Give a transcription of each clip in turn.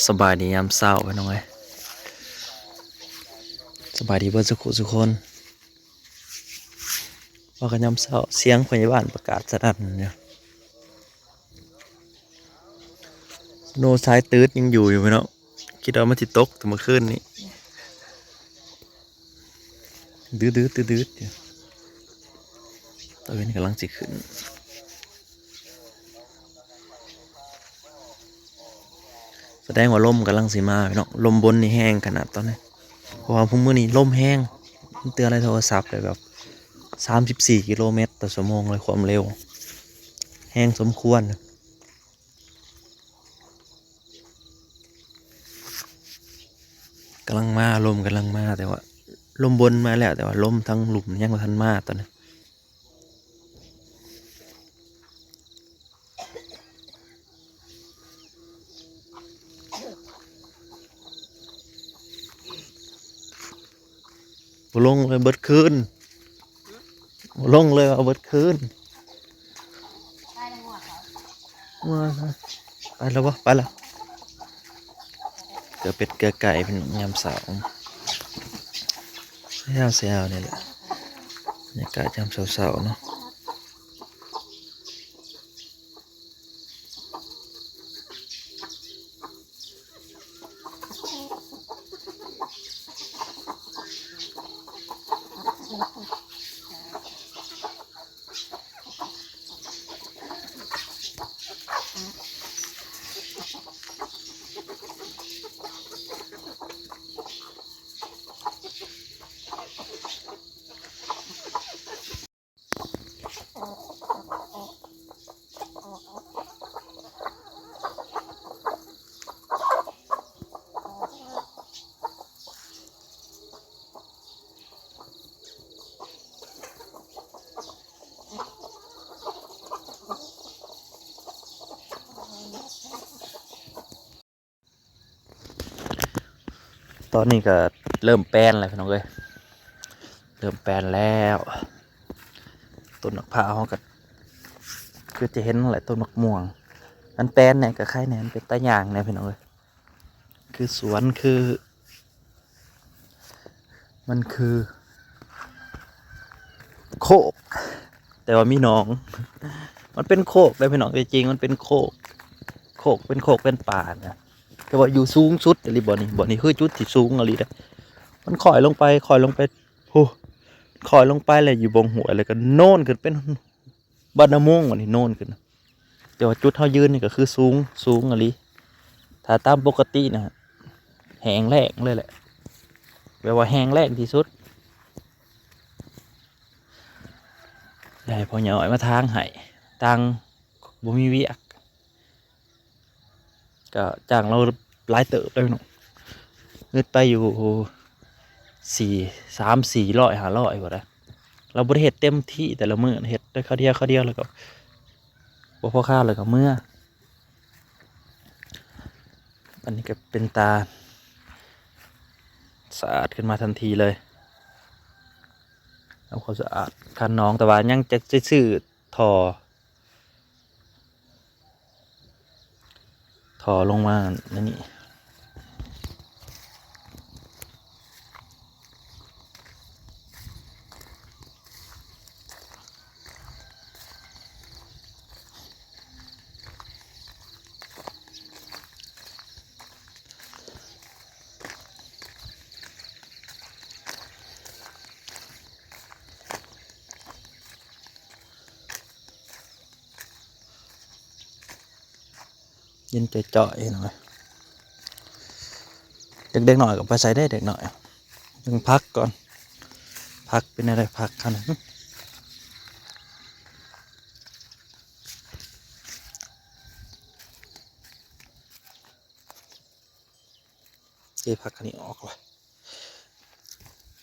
สบายดียามเศร้าไปน้องเอ้ยสบายดีเพื่อนสุคนว่ากันยามเศร้าเสียงพยาบาลประกาศสนั่นเนี่ยโนซ้ายตืดยังอยู่ไหมเนาะคิดว่ามันติตกแต่เมื่อคืนนี้ดื้ออยู่ตอนนี้กำลังจิขึ้นแสดงว่าลมกำลังสิมาเนาะลมบนนี่แห้งขนาดตอนนี้เพราะว่าพุ่งมือนี่ลมแห้งเตือนอะไรโทรศัพท์เลยแบบ34 กิโลเมตรต่อชั่วโมงเลยความเร็วแห้งสมควรกำลังมาลมกำลังมาแต่ว่าลมบนมาแล้วแต่ว่าลมทั้งหลุมยังไม่ทันมาตอนนี้ลงเลยเบิดคืนลงเลยเอาเบิดคืนไปแล้ววะไปแล้วเกิดเป็ดเกิดไก่เป็นยำสาวเสียวนี่แหละบรรยากาศยำสาวๆเนาะตอนนี้ก็เริ่มแป้นแล้วพี่น้องเอ้ยเริ่มแป้นแล้วต้นมะพร้าวก็คือจะเห็นแหละต้นมะม่วงอันแป้นเนี่ยกับไข่เนี่ยมันเป็นตะยางเนี่ยพี่น้องเอ้ยคือสวนคือมันคือโคกแต่ว่ามีหนองมันเป็นโคกเลยพี่น้องจริงๆมันเป็นโคกเป็นโคกเป็นป่านะแต่ว่าอยู่สูงสุดอะไรบ่อนี้คือจุดที่สูงอะไรนะมันคอยลงไปโอ้คอยลงไปเลยอยู่บงหัวเลยก็โน่นขึ้นเป็นบ้านน้ำม่วงวันนี้โน่นขึ้นแต่ว่าจุดเท่ายืนนี่ก็คือสูงอะไรถ้าตามปกตินะแห้งแล้งเลยแหละแปลว่าแห้งแล้งที่สุดใหญ่พอเหนียวมาทางไห้ตังบ่มีเวียกก็จ้างเราหลายเติบเลยเนาะเงินไปอยู่400-500กว่าแล้วเราบริเหตุเต็มที่แต่ละมื้อเฮ็ดได้ข้าวเดียวแล้วก็บ่พอข้าวเลยก็เมื่ออันนี้ก็เป็นตาสะอาดขึ้นมาทันทีเลยทำความสะอาดคันน้องแต่ว่ายังจะซื้อท่อลงมานี่เย็นจ่อยๆหน่อยเด็กๆหน่อยก็ไปใส่ได้เด็กหน่อยยังพักก่อนพักเป็นอะไรพักขนาดพักคันนี้ออกว่ะ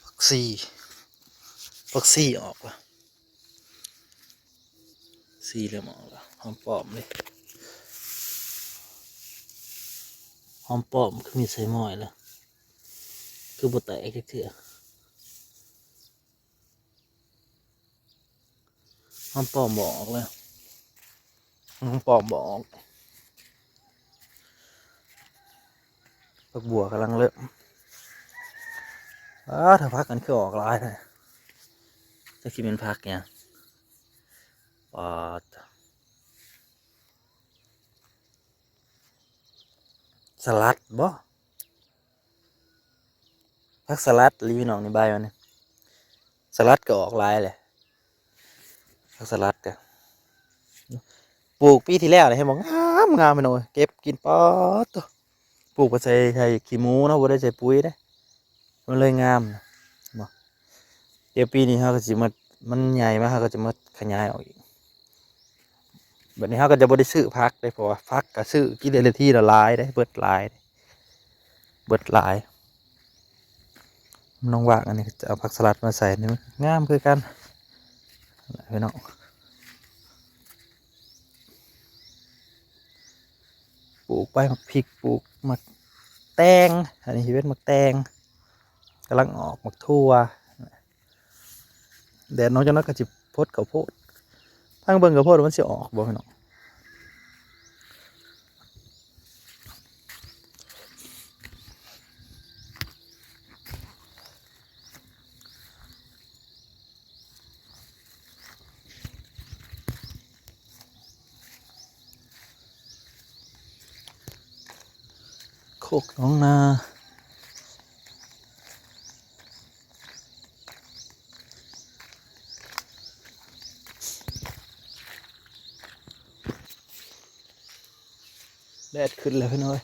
พักซี่ออกว่ะซี่เริ่มออกแล้วหอมปอมเลยหอมปอมคือมีใส่หม้อยแล้วคือบดแตกเถื่อหอมปอมบอกแล้วหอมปอมบอก ผักบัวกำลังเริ่มถ้าพักกันคือออกหลายเลยจะคิดเป็นพักเนี่ยปอดสลัดบ่พักสลัดรีวิวน้องในใบมันนี่สลัดก็ออกหลายเลยพักสลัดก็ปลูกปีที่แล้วเลยให้บอกงามไปหน่อยเก็บกินปอดตัวปลูกไปใส่ขี้หมูเนาะบ่ได้ใส่ปุ๋ยเด้มันเลยงามนะบ่เดี๋ยวปีนี้เขาก็สิมามันใหญ่มากเขาก็จะมาขยายออกอีกแบบนี้เขาก็จะบ่ได้ซื้อพักได้เพราะว่าพักก็ซื้อกินได้ที่ละลายได้เบิดหลายเบิดหลายน้องว่างอันนี้จะเอาผักสลัดมาใส่นี่มันงามคือกันพี่น้องปลูกใบมะพริกปลูกมะแตงอันนี้ชีวิตมะแตงกำลังออกมะทั่วแดดน้องจะนักกระจิบพดข้าวโพดทั้งเบิ่งข้าวโพดมันสิออกบ่พี่น้องโคกน้องนาแดดขึ้นแล้วพี่น้อย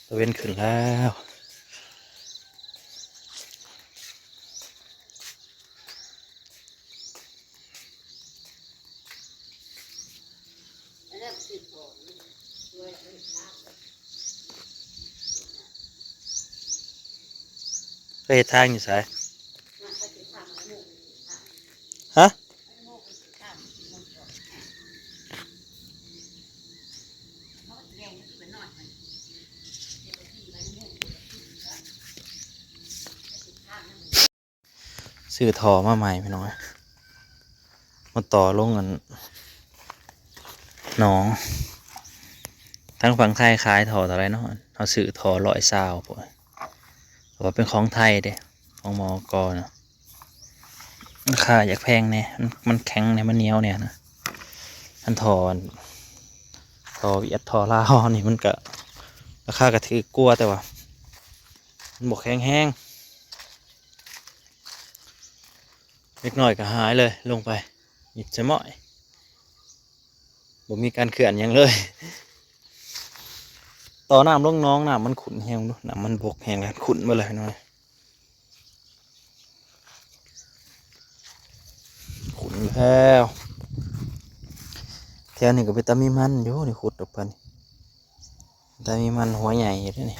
ตะเวนขึ้นแล้วไปเฮ็ดทางอยู่ไสฮะซื้อทอมาใหม่พี่น้อยมาต่อลงกันหนองทั้งฝั่งไทยขายทอเท่าไรเนาะเขาซื้อทอ120ป่ะแต่ว่าเป็นของไทยเด้ของมอกเนาะราคาอยากแพงเนี่ยมันแข็งเนี่ยมันเหนียวเนี่ยนะอันทอเวียดทอลาวนี่มันก็ราคาก็ถือกลัวแต่ว่ามันบกแข็งแห้งเล็กน้อยก็หายเลยลงไปหยิบจะม้อยบ่มีการเขื่อนหยังเลยต่อน้ำลงน้องน้ำมันขุ่นแห้งน้ำมันบกแห้งแล้วขุ่นมาเลยหน่อยขุ่นแล้วแถวนี้ก็เป็นตามีมันอยู่นี่ขุดออกไปนี่ตามีมันหัวใหญ่ด้วยนี่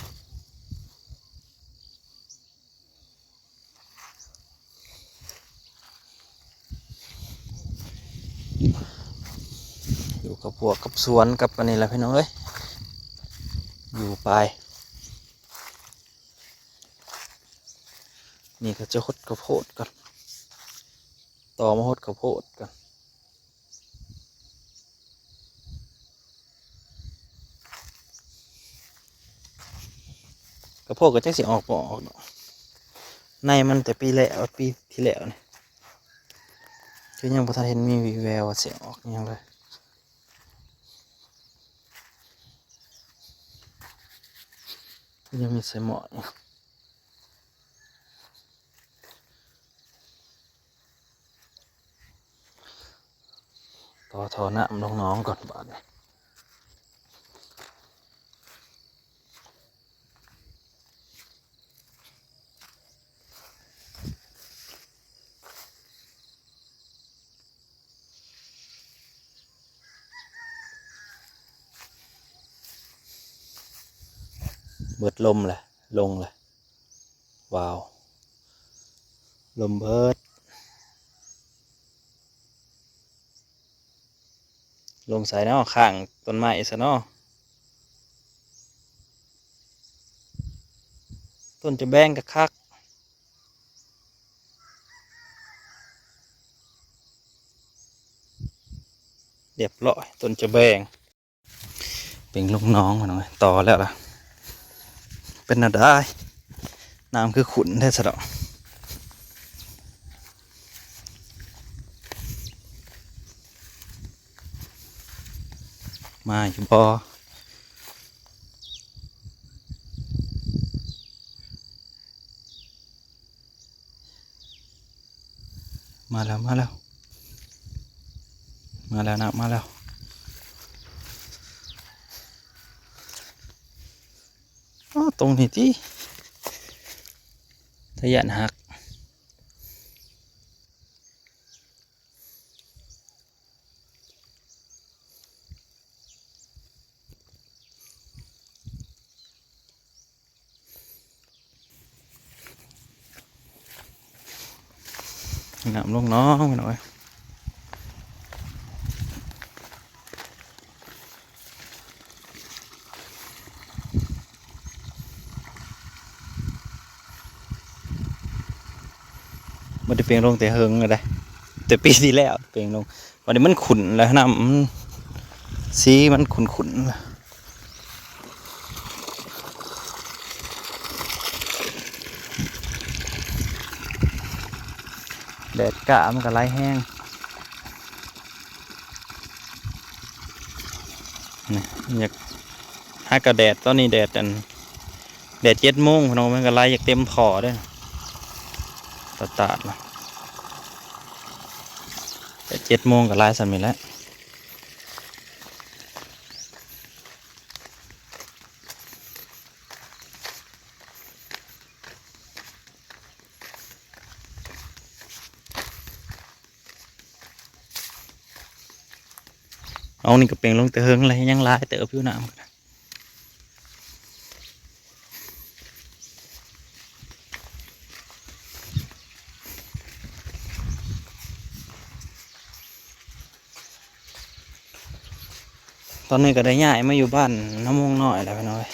อยู่กับพวกกับสวนกับอันนี้แหละพี่น้องเอ้ยอยู่ไปนี่ก็จะหดข้าวโพดก่อนต่อมาหดข้าวโพดก่อนข้าวโพดก็จะสิออกบ่ออกเนาะในมันแต่ปีแล้วปีที่แล้วนี่คือยังบ่ทันเห็นมีวีแววว่าสิออกยังเลยยังมีใส่หมอนต่อทอน้ำลงน้องก่อนบาดนี้เบิดลมแหละลงเลยว้าวลมเบิดลงใส่เนาะข้างต้นไม้ซะเนาะต้นจะแบงกะคักเรียบร้อยต้นจะแบงไป เป็นลูกน้องมันหน่อยต่อแล้วล่ะเป็นน่ะได้น้ำคือขุนแท้สะดอกมาอยู่บ่มาแล้วมาแล้วมาแล้วนะมาแล้วอ้อตรงนี้ที่ทะยานหักน้ำลงน้องไปหน่อยมันจะเปลี่ยนลงแต่เฮิงเลยได้แต่ปีที่แล้วเปลี่ยนลงวันนี้มันขุ่นแล้วน้ำมันสีมันขุ่นแดดกะมันก็ไล่แห้งนี่อยากหากระแดดตอนนี้แดดอันแดด7 โมงพนมันก็ไล่อยากเต็มถอด้วยตาดนะแต่7 โมงก็ไล่สมิแล้วเอานี่ก็เปลี่ยนลงแต่เฮิงอะไรยังไล่เติบอยู่น้ำตอนนี้ก็ได้ย้ายมาอยู่บ้านน้ำมงน้อยแล้วพี่น้อย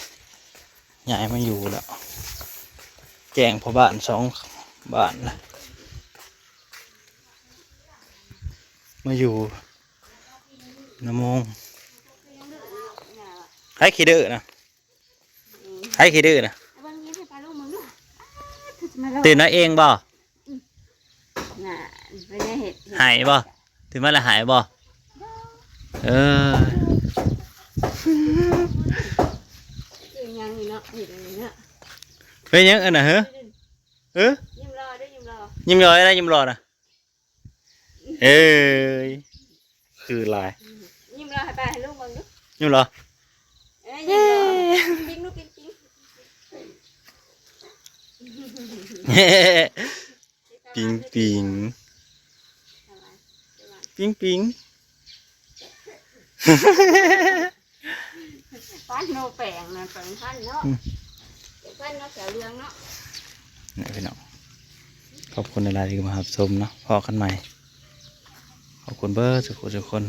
ย้ายมาอยู่แล้วแจ้งพ่อบ้าน2 บ้านนะมาอยู่น้ำมงให้ขี้ดื้อนะให้ขี้ดื้อนะตื่นมาเองบ่หายบ่ตื่นมาแล้วหายบ่เออเฮ้ยยังอันน่ะเหรอยิ้มรออะไรยิ้มรอนะเอ้ยคือลายยิ้มรอให้ไปให้ลูกมึงดูยิ้มรอยิ้มรอปิ๊งลูกปิ๊งปิ๊งปิ๊งปิ๊งปิ๊งปั้นโนแปลงนะแปลงปั้นเนาะปั้นเนาะแถวเรืองเนาะนี่พี่น้องขอบคุณในรายที่มารับชมเนาะพอกันใหม่ขอบคุณเบอร์สุขทุกคน